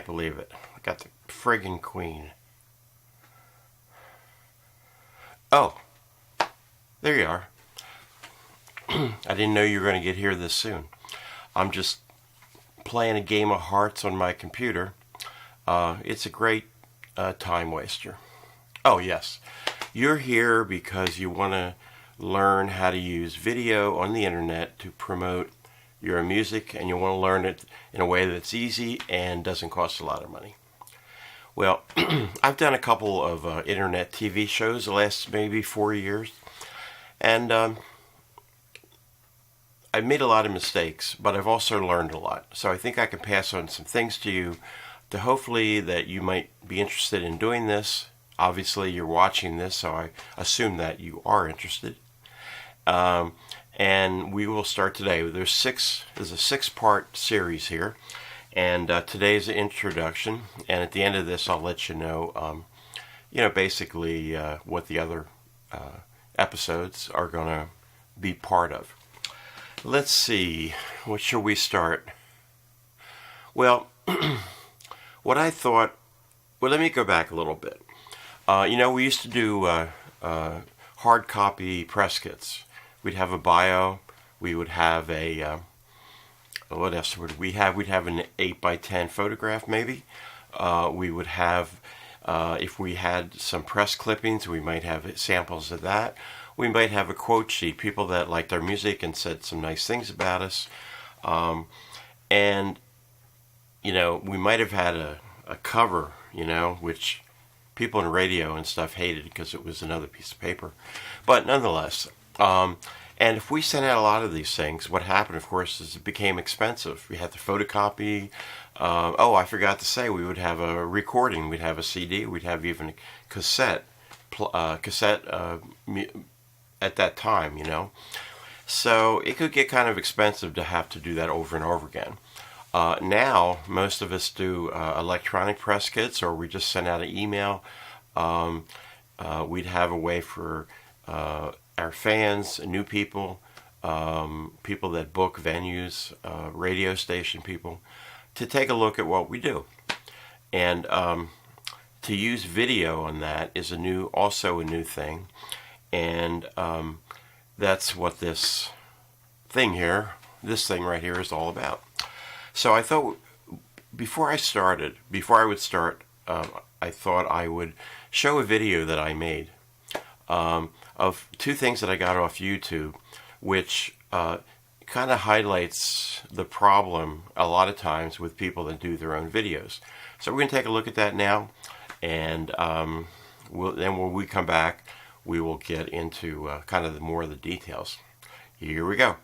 can't believe it. I got the friggin' Queen. Oh, there you are. I didn't know you were going to get here this soon. I'm just playing a game of hearts on my computer. It's a great time waster. Oh, yes. You're here because you want to learn how to use video on the internet to promote your music, and you want to learn it in a way that's easy and doesn't cost a lot of money. Well, I've done a couple of internet TV shows the last maybe 4 years, and I've made a lot of mistakes, but I've also learned a lot. So I think I can pass on some things to you to hopefully that you might be interested in doing this. Obviously, you're watching this, so I assume that you are interested. And we will start today. There's a 6-part series here. And today's the introduction, and at the end of this, I'll let you know, basically what the other episodes are going to be part of. Let's see, what shall we start? Well, what I thought, let me go back a little bit. We used to do hard copy press kits. We'd have a bio, we would have a what else would we have? We'd have an 8x10 photograph, maybe. We would have, if we had some press clippings, we might have samples of that. We might have a quote sheet, people that liked our music and said some nice things about us. And, we might have had a cover, which people in radio and stuff hated because it was another piece of paper. But nonetheless, and if we sent out a lot of these things, what happened, of course, is it became expensive. We had to photocopy. I forgot to say, we would have a recording. We'd have a CD. We'd have even a cassette at that time, So it could get kind of expensive to have to do that over and over again. Now, most of us do electronic press kits, or we just send out an email. We'd have a way for our fans, new people, people that book venues, radio station people, to take a look at what we do. And to use video on that is also a new thing. And that's what this thing right here is all about. So I thought before I would start, I thought I would show a video that I made of 2 things that I got off YouTube, which kind of highlights the problem a lot of times with people that do their own videos. So we're going to take a look at that now, and then when we come back, we will get into kind of more of the details. Here we go.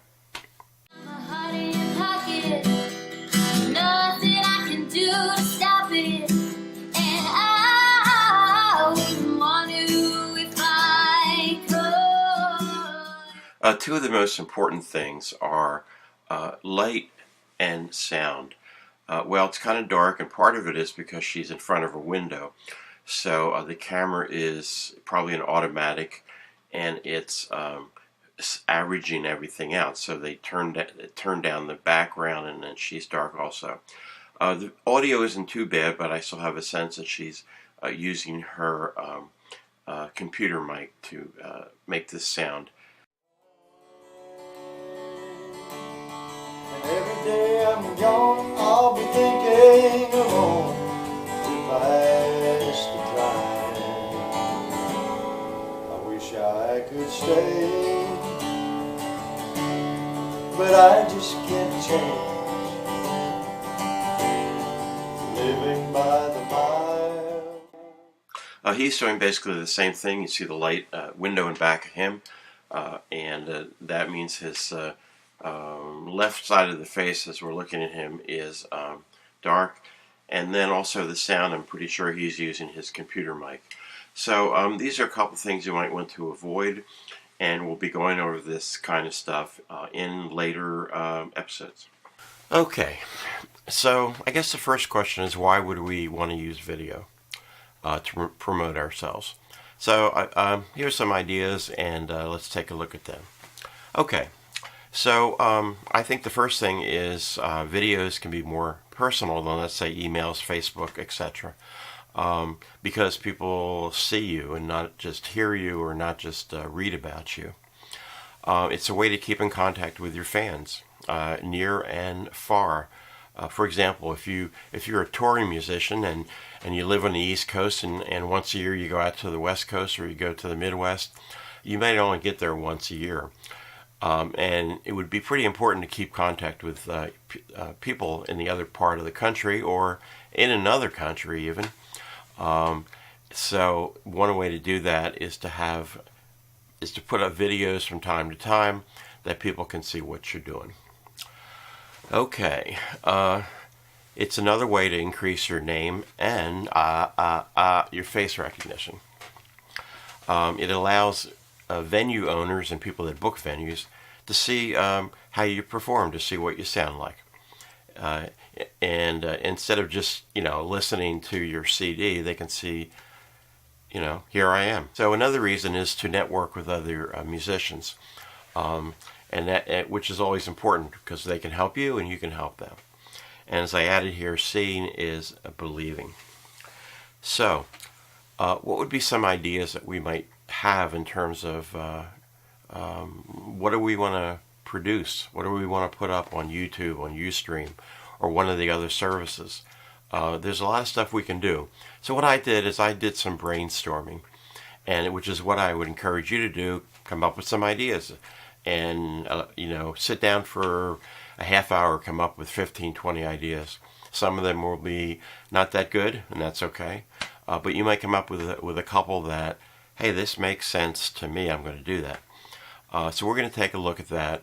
Two of the most important things are light and sound. It's kind of dark, and part of it is because she's in front of a window. So the camera is probably an automatic, and it's averaging everything out. So they turn down the background, and then she's dark also. The audio isn't too bad, but I still have a sense that she's using her computer mic to make this sound. And every day I'm gone, I'll be thinking alone, past the time. I wish I could stay, but I just can't change living by the mile. He's doing basically the same thing. You see the light window in back of him, and that means his left side of the face, as we're looking at him, is dark. And then also the sound, I'm pretty sure he's using his computer mic. So these are a couple things you might want to avoid, and we'll be going over this kind of stuff in later episodes. Okay, so I guess the first question is, why would we want to use video to promote ourselves? So here's some ideas, and let's take a look at them. Okay, so I think the first thing is videos can be more personal than, let's say, emails, Facebook, etc. Because people see you and not just hear you or not just read about you. It's a way to keep in contact with your fans, near and far. For example, if you're a touring musician and you live on the East Coast and once a year you go out to the West Coast or you go to the Midwest, you may only get there once a year. And it would be pretty important to keep contact with people in the other part of the country or in another country even. So one way to do that is to put up videos from time to time that people can see what you're doing. Okay, it's another way to increase your name and your face recognition. It allows venue owners and people that book venues to see how you perform, to see what you sound like. And instead of just, listening to your CD, they can see, here I am. So another reason is to network with other musicians, and that which is always important because they can help you and you can help them. And as I added here, seeing is believing. So, what would be some ideas that we might have in terms of what do we want to produce? What do we want to put up on YouTube, on Ustream, or one of the other services? There's a lot of stuff we can do. So what I did is I did some brainstorming, and which is what I would encourage you to do. Come up with some ideas, and sit down for a half hour, come up with 15, 20 ideas. Some of them will be not that good, and that's okay. But you might come up with a couple that, hey, this makes sense to me. I'm going to do that. So we're going to take a look at that.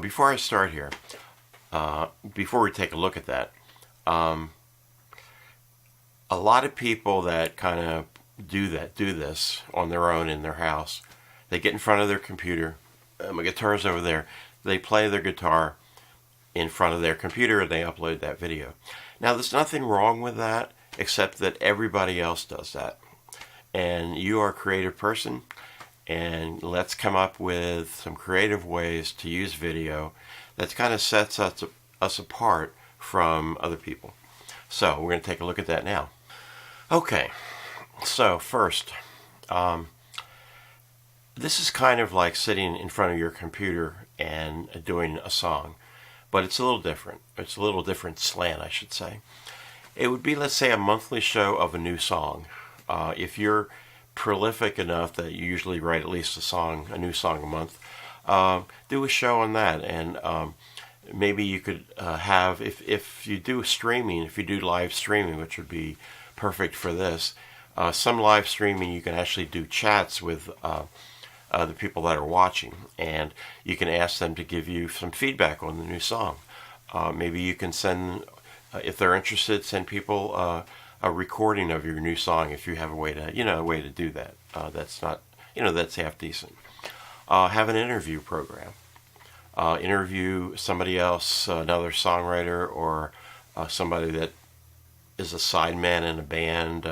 Before I start here, before we take a look at that, a lot of people that kind of do this on their own in their house, they get in front of their computer. My guitar's over there. They play their guitar in front of their computer and they upload that video. Now, there's nothing wrong with that except that everybody else does that. And you are a creative person, and let's come up with some creative ways to use video that kind of sets us apart from other people. So we're going to take a look at that now. Okay, so first, this is kind of like sitting in front of your computer and doing a song, but it's a little different. It's a little different slant, I should say. It would be, let's say, a monthly show of a new song. If you're prolific enough that you usually write at least a new song a month, do a show on that. And maybe you could have, if you do streaming, if you do live streaming, which would be perfect for this, some live streaming you can actually do chats with the people that are watching, and you can ask them to give you some feedback on the new song. Maybe you can send, if they're interested, send people a recording of your new song if you have a way to do that. That's not, that's half decent. Have an interview program. Interview somebody else, another songwriter, or somebody that is a sideman in a band,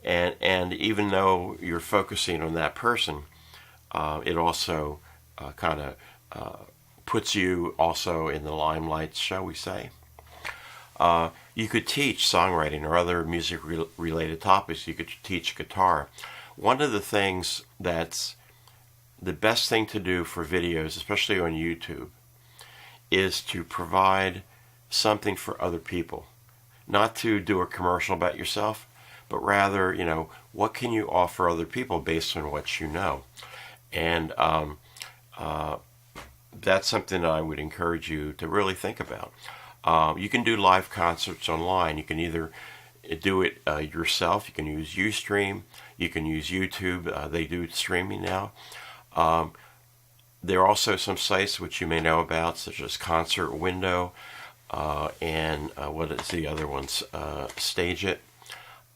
and even though you're focusing on that person, it also kind of puts you also in the limelight, shall we say. You could teach songwriting or other music-related topics. You could teach guitar. One of the things that's the best thing to do for videos, especially on YouTube, is to provide something for other people. Not to do a commercial about yourself, but rather, what can you offer other people based on what you know? And that's something that I would encourage you to really think about. You can do live concerts online. You can either do it yourself. You can use Ustream. You can use YouTube. They do streaming now. There are also some sites which you may know about, such as Concert Window, and what is the other ones? Stage It.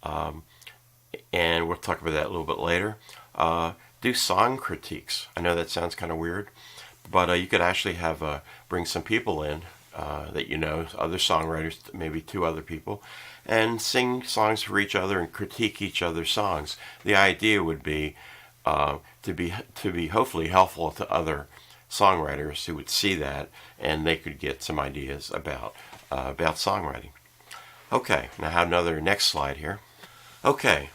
And we'll talk about that a little bit later. Do song critiques. I know that sounds kind of weird, but you could actually have bring some people in that other songwriters, maybe two other people, and sing songs for each other and critique each other's songs. The idea would be to be hopefully helpful to other songwriters who would see that, and they could get some ideas about about songwriting. Okay, now I have another next slide here. Okay,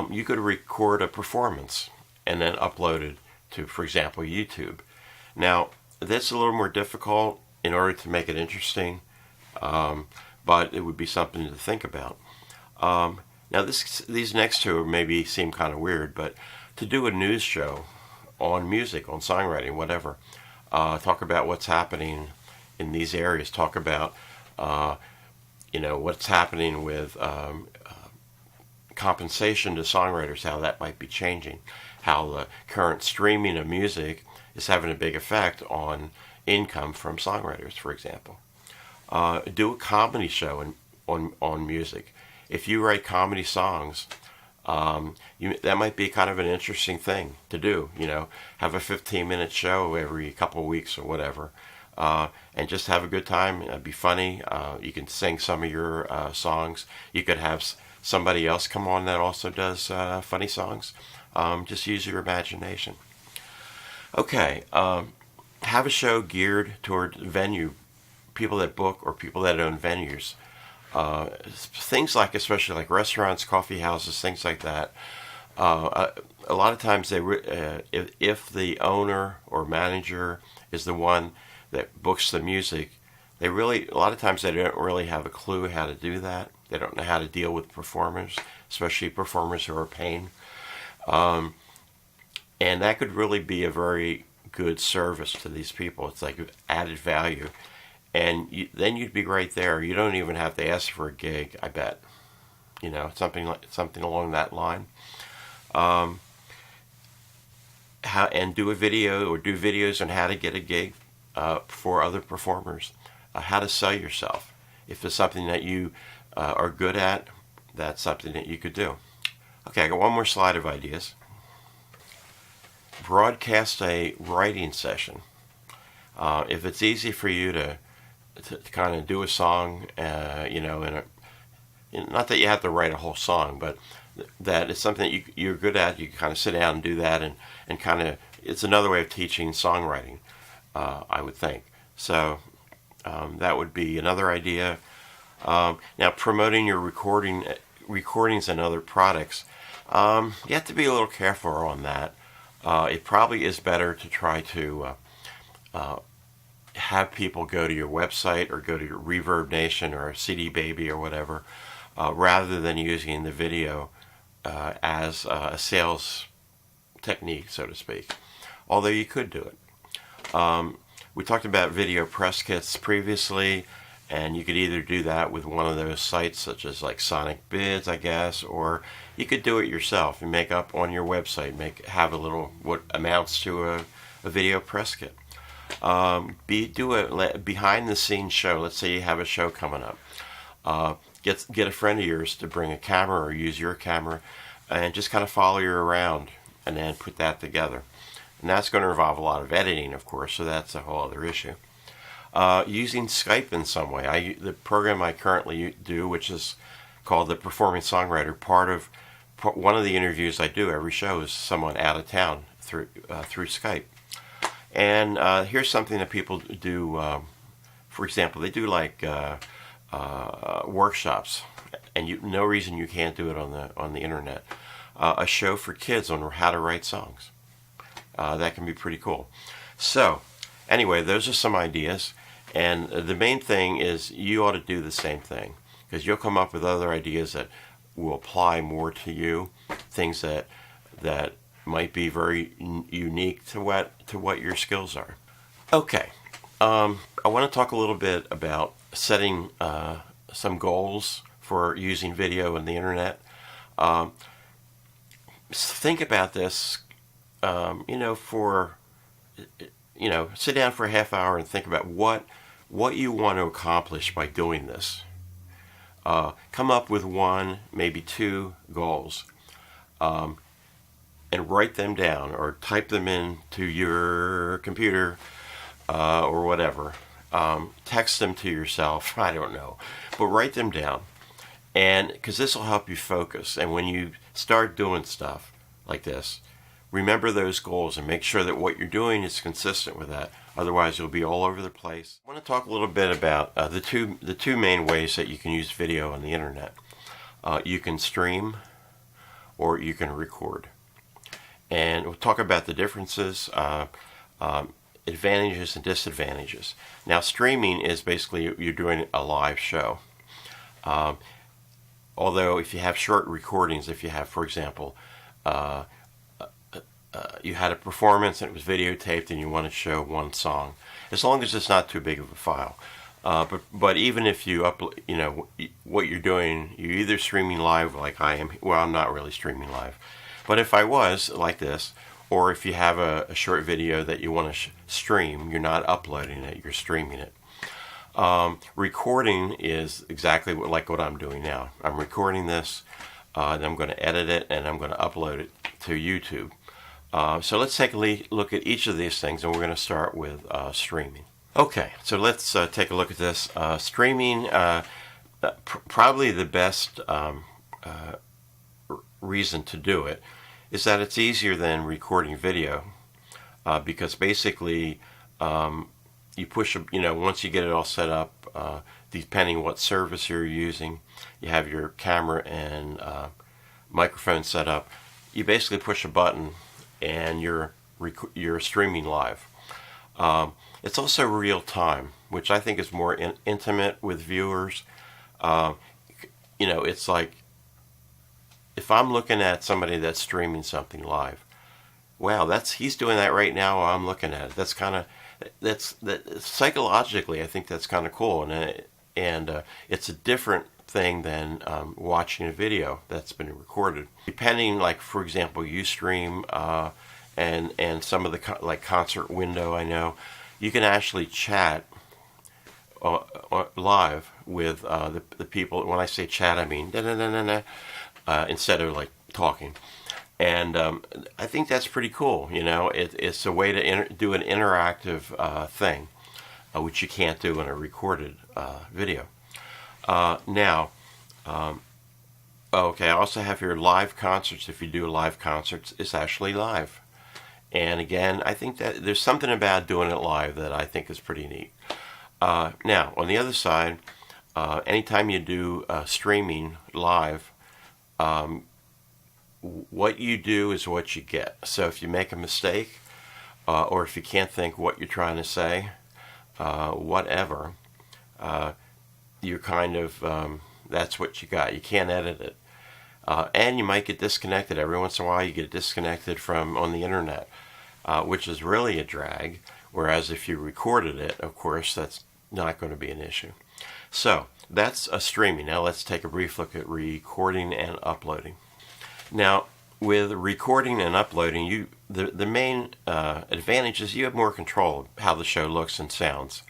you could record a performance and then upload it to, for example, YouTube. Now, that's a little more difficult in order to make it interesting, but it would be something to think about. Now, these next two maybe seem kind of weird, but to do a news show on music, on songwriting, whatever, talk about what's happening in these areas, talk about what's happening with compensation to songwriters, how that might be changing, how the current streaming of music is having a big effect on income from songwriters, for example. Do a comedy show on music. If you write comedy songs, that might be kind of an interesting thing to do. Have a 15-minute show every couple of weeks or whatever, and just have a good time. It'd be funny. You can sing some of your songs. You could have somebody else come on that also does funny songs. Just use your imagination. Okay, have a show geared toward venue, people that book or people that own venues. Things like, especially like restaurants, coffee houses, things like that. A lot of times, if the owner or manager is the one that books the music, a lot of times they don't really have a clue how to do that. They don't know how to deal with performers, especially performers who are paying. And that could really be a very good service to these people. It's like added value. And then you'd be right there. You don't even have to ask for a gig, I bet. Something along that line. And do a video or do videos on how to get a gig for other performers. How to sell yourself. If it's something that you are good at, that's something that you could do. Okay, I got one more slide of ideas. Broadcast a writing session. If it's easy for you to kind of do a song, not that you have to write a whole song, but that it's something that you're good at. You can kind of sit down and do that, and kind of, it's another way of teaching songwriting, I would think. So that would be another idea. Now, promoting your recordings and other products, you have to be a little careful on that. It probably is better to try to have people go to your website or go to your Reverb Nation or CD Baby or whatever, rather than using the video as a sales technique, so to speak. Although you could do it. We talked about video press kits previously, and you could either do that with one of those sites such as like Sonic Bids, I guess, or you could do it yourself and make up on your website, have a little what amounts to a video press kit. Do a behind the scenes show. Let's say you have a show coming up. Get a friend of yours to bring a camera or use your camera and just kind of follow you around and then put that together. And that's going to involve a lot of editing, of course, so that's a whole other issue. Using Skype in some way. The program I currently do, which is called the Performing Songwriter, one of the interviews I do every show is someone out of town through Skype. And here's something that people do. For example, they do like workshops, and no reason you can't do it on the internet. A show for kids on how to write songs. That can be pretty cool. So, anyway, those are some ideas, and the main thing is you ought to do the same thing, because you'll come up with other ideas that will apply more to you, things that might be very unique to what your skills are. Okay, I want to talk a little bit about setting some goals for using video and the internet. Think about this. Sit down for a half hour and think about what you want to accomplish by doing this. Come up with one, maybe two goals, and write them down or type them into your computer or whatever. Text them to yourself, I don't know, but write them down, and because this will help you focus. And when you start doing stuff like this, remember those goals and make sure that what you're doing is consistent with that. Otherwise, you'll be all over the place. I want to talk a little bit about the two main ways that you can use video on the internet. You can stream or you can record. And we'll talk about the differences, advantages and disadvantages. Now, streaming is basically you're doing a live show. Although if you have short recordings, if you have, for example, you had a performance and it was videotaped and you want to show one song, as long as it's not too big of a file. But even if you upload, what you're doing, you're either streaming live like I am. Well, I'm not really streaming live, but if I was like this, or if you have a short video that you want to stream, you're not uploading it, you're streaming it. Recording is exactly like what I'm doing now. I'm recording this, and I'm going to edit it, and I'm going to upload it to YouTube. So let's take a look at each of these things, and we're going to start with streaming. Okay, so let's take a look at this. Streaming, probably the best reason to do it is that it's easier than recording video, because basically you push, once you get it all set up, depending what service you're using, you have your camera and microphone set up, you basically push a button and you're streaming live. It's also real time, which I think is more intimate with viewers. It's like if I'm looking at somebody that's streaming something live, wow, he's doing that right now while I'm looking at it. That's psychologically, I think that's kind of cool, and it's a different thing than watching a video that's been recorded. Depending, like for example, Ustream and some of the like Concert Window, I know you can actually chat live with the people. When I say chat, I mean instead of like talking. And I think that's pretty cool. It's a way to do an interactive thing, which you can't do in a recorded video. Okay, I also have here live concerts. If you do live concerts, it's actually live. And again, I think that there's something about doing it live that I think is pretty neat. Now, on the other side, anytime you do streaming live, what you do is what you get. So if you make a mistake, or if you can't think what you're trying to say, whatever, you're kind of, that's what you got. You can't edit it. And you might get disconnected. Every once in a while you get disconnected from on the internet, which is really a drag. Whereas if you recorded it, of course, that's not going to be an issue. So that's a streaming. Now let's take a brief look at recording and uploading. Now, with recording and uploading, the main advantage is you have more control of how the show looks and sounds.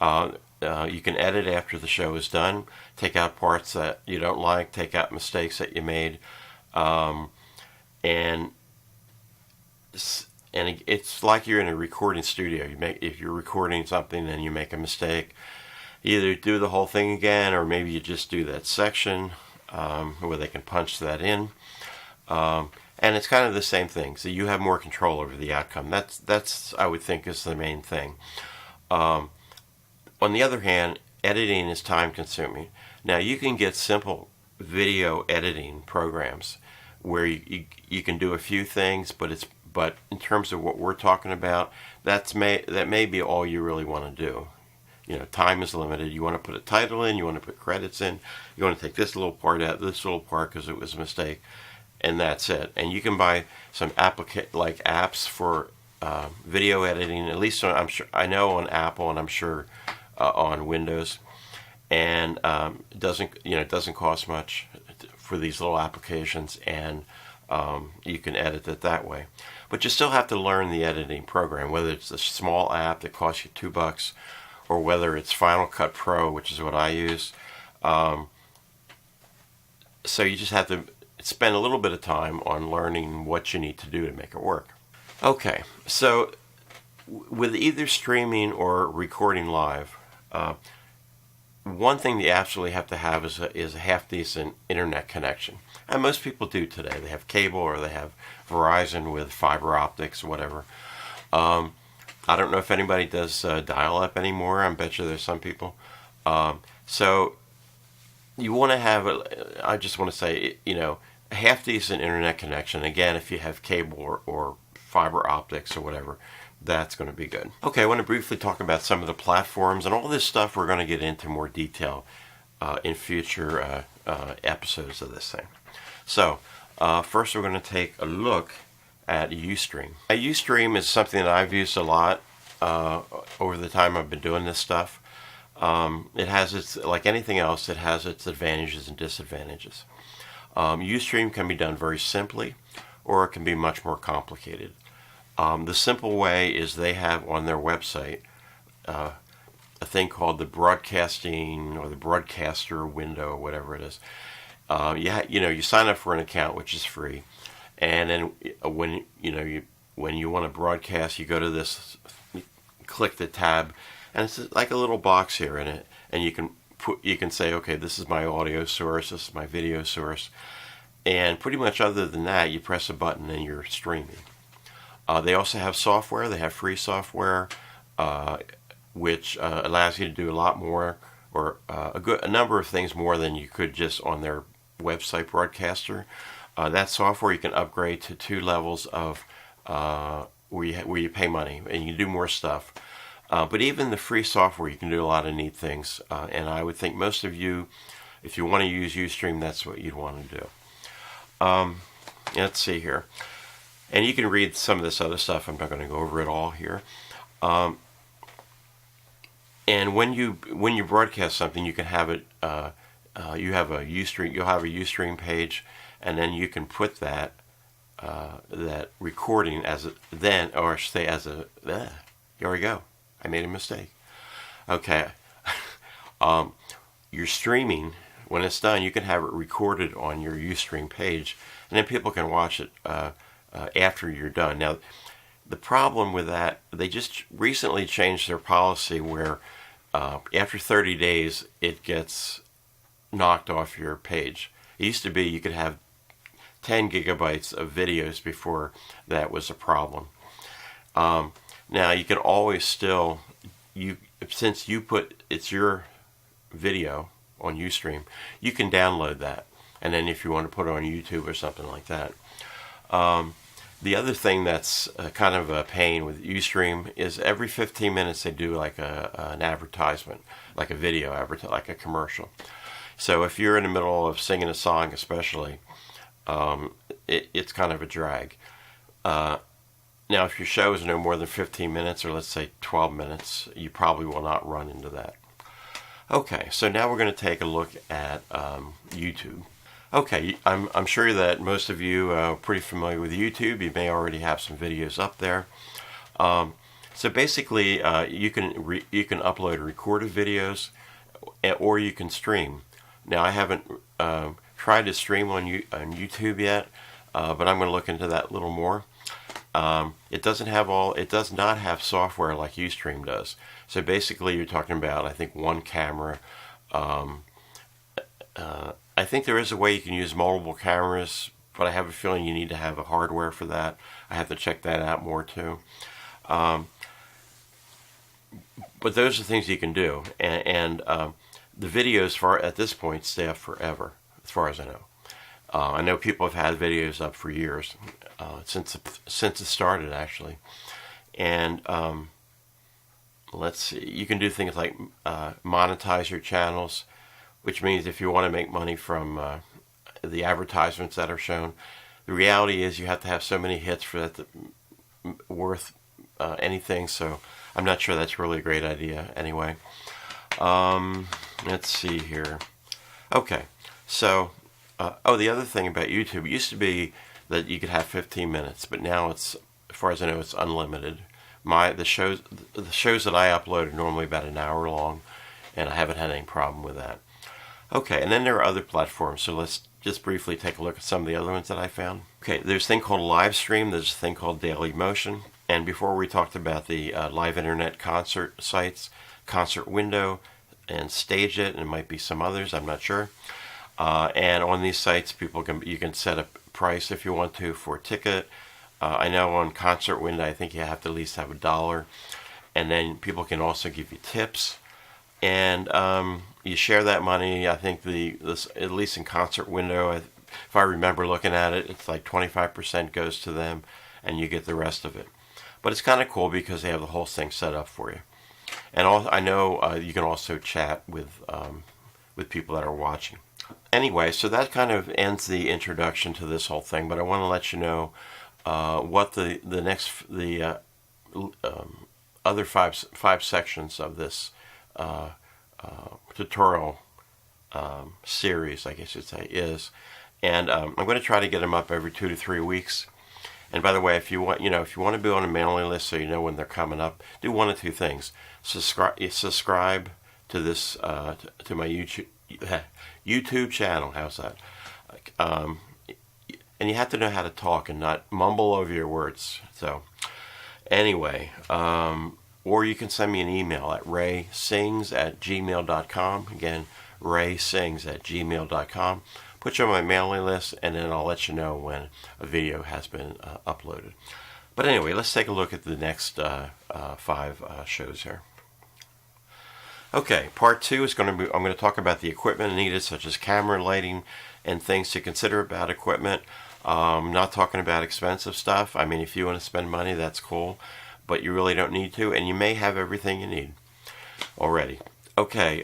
You can edit after the show is done, take out parts that you don't like, take out mistakes that you made, and it's like you're in a recording studio. If you're recording something and you make a mistake, you either do the whole thing again, or maybe you just do that section where they can punch that in. And it's kind of the same thing. So you have more control over the outcome. That's I would think is the main thing. On the other hand, editing is time consuming. Now you can get simple video editing programs where you can do a few things, but in terms of what we're talking about, that may be all you really want to do. Time is limited. You want to put a title in, you want to put credits in, you want to take this little part out, this little part because it was a mistake, and that's it. And you can buy some apps for video editing. At least I know on Apple, and I'm sure on Windows, and it doesn't cost much for these little applications, and you can edit it that way. But you still have to learn the editing program, whether it's a small app that costs you $2, or whether it's Final Cut Pro, which is what I use. So you just have to spend a little bit of time on learning what you need to do to make it work. Okay, so with either streaming or recording live, one thing you absolutely have to have is a half decent internet connection. And most people do today. They have cable or they have Verizon with fiber optics or whatever. I don't know if anybody does dial-up anymore. I bet you there's some people. So you want to have, I just want to say, a half decent internet connection. Again, if you have cable or fiber optics or whatever, that's going to be good. Okay, I want to briefly talk about some of the platforms and all this stuff. We're going to get into more detail in future episodes of this thing. So first we're going to take a look at Ustream. Ustream is something that I've used a lot over the time I've been doing this stuff. It has its, like anything else, it has its advantages and disadvantages. Ustream can be done very simply, or it can be much more complicated. The simple way is they have on their website a thing called the broadcasting or the broadcaster window or whatever it is. You sign up for an account, which is free, and then when you want to broadcast, you go to this, click the tab, and it's like a little box here in it, and you can say, okay, this is my audio source, this is my video source, and pretty much other than that, you press a button and you're streaming. They also have software. They have free software, which allows you to do a lot more, or a number of things more than you could just on their website broadcaster. That software you can upgrade to 2 levels of where you pay money and you can do more stuff. But even the free software, you can do a lot of neat things. And I would think most of you, if you want to use Ustream, that's what you'd want to do. Let's see here. And you can read some of this other stuff. I'm not going to go over it all here. And when you broadcast something, you can have it. You have a Ustream. You'll have a Ustream page, and then you can put that recording as here we go. I made a mistake. Okay. You're streaming. When it's done, you can have it recorded on your Ustream page, and then people can watch it after you're done. Now, the problem with that, they just recently changed their policy where after 30 days, it gets knocked off your page. It used to be you could have 10 gigabytes of videos before that was a problem. Now, you can always still, since you put, it's your video on Ustream, you can download that. And then if you want to put it on YouTube or something like that. The other thing that's kind of a pain with Ustream is every 15 minutes they do like an advertisement, like a video advertisement, like a commercial. So if you're in the middle of singing a song especially, it's kind of a drag. Now if your show is no more than 15 minutes or let's say 12 minutes, you probably will not run into that. Okay, so now we're going to take a look at YouTube. Okay, I'm sure that most of you are pretty familiar with YouTube. You may already have some videos up there. So basically, you can upload recorded videos, or you can stream. Now, I haven't tried to stream on YouTube yet, but I'm going to look into that a little more. It does not have software like Ustream does. So basically, you're talking about, I think, one camera. I think there is a way you can use multiple cameras, but I have a feeling you need to have a hardware for that. I have to check that out more too. But those are things you can do, and the videos at this point stay up forever, as far as I know. I know people have had videos up for years, since it started actually, and let's see. You can do things like monetize your channels, which means if you want to make money from the advertisements that are shown, the reality is you have to have so many hits for that to worth anything. So I'm not sure that's really a great idea anyway. Let's see here. Okay, so the other thing about YouTube, it used to be that you could have 15 minutes, but now it's, as far as I know, it's unlimited. The shows that I upload are normally about an hour long, and I haven't had any problem with that. Okay, and then there are other platforms, so let's just briefly take a look at some of the other ones that I found. Okay, there's a thing called live stream, there's a thing called Daily Motion, and before we talked about the live internet concert sites, Concert Window, and Stage It, and it might be some others, I'm not sure. And on these sites, you can set a price if you want to for a ticket. I know on Concert Window, I think you have to at least have $1, and then people can also give you tips, and you share that money. I think at least in Concert Window, if I remember looking at it, it's like 25% goes to them, and you get the rest of it. But it's kind of cool because they have the whole thing set up for you. And I know you can also chat with people that are watching. Anyway, so that kind of ends the introduction to this whole thing. But I want to let you know what the other five sections of this tutorial series, I guess you'd say, is. And I'm going to try to get them up every 2 to 3 weeks. And by the way, if you want to be on a mailing list so you know when they're coming up, do one of two things: subscribe to this to my YouTube channel. How's that? And you have to know how to talk and not mumble over your words. So anyway, or you can send me an email at raysings@gmail.com. Again, raysings@gmail.com. Put you on my mailing list, and then I'll let you know when a video has been uploaded. But anyway, let's take a look at the next 5 shows here. Okay, part 2 is I'm going to talk about the equipment needed, such as camera, lighting, and things to consider about equipment. I'm not talking about expensive stuff. I mean, if you want to spend money, that's cool, but you really don't need to, and you may have everything you need already. Okay,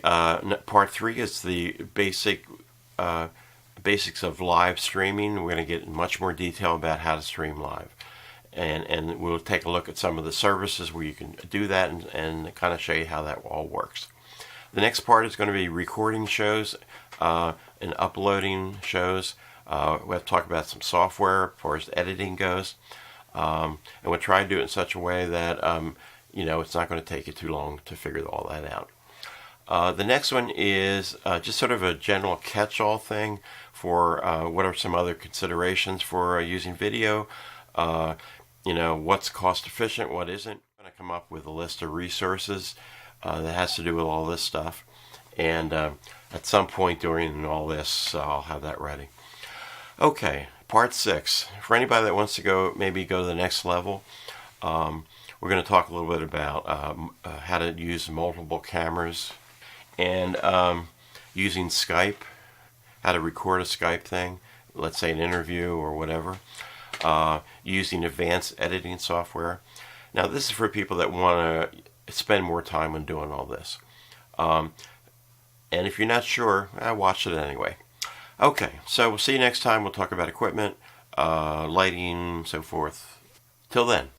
part 3 is the basics of live streaming. We're going to get in much more detail about how to stream live. And we'll take a look at some of the services where you can do that and kind of show you how that all works. The next part is going to be recording shows and uploading shows. We'll have to talk about some software as far as editing goes. And we'll try to do it in such a way that it's not going to take you too long to figure all that out. The next one is just sort of a general catch-all thing for what are some other considerations for using video. What's cost efficient, what isn't. I'm going to come up with a list of resources that has to do with all this stuff. And at some point during all this, I'll have that ready. Okay, part 6. For anybody that wants to maybe go to the next level, we're going to talk a little bit about how to use multiple cameras and using Skype, how to record a Skype thing, let's say an interview or whatever, using advanced editing software. Now, this is for people that want to spend more time on doing all this. And if you're not sure, watch it anyway. Okay, so we'll see you next time. We'll talk about equipment, lighting, so forth. Till then.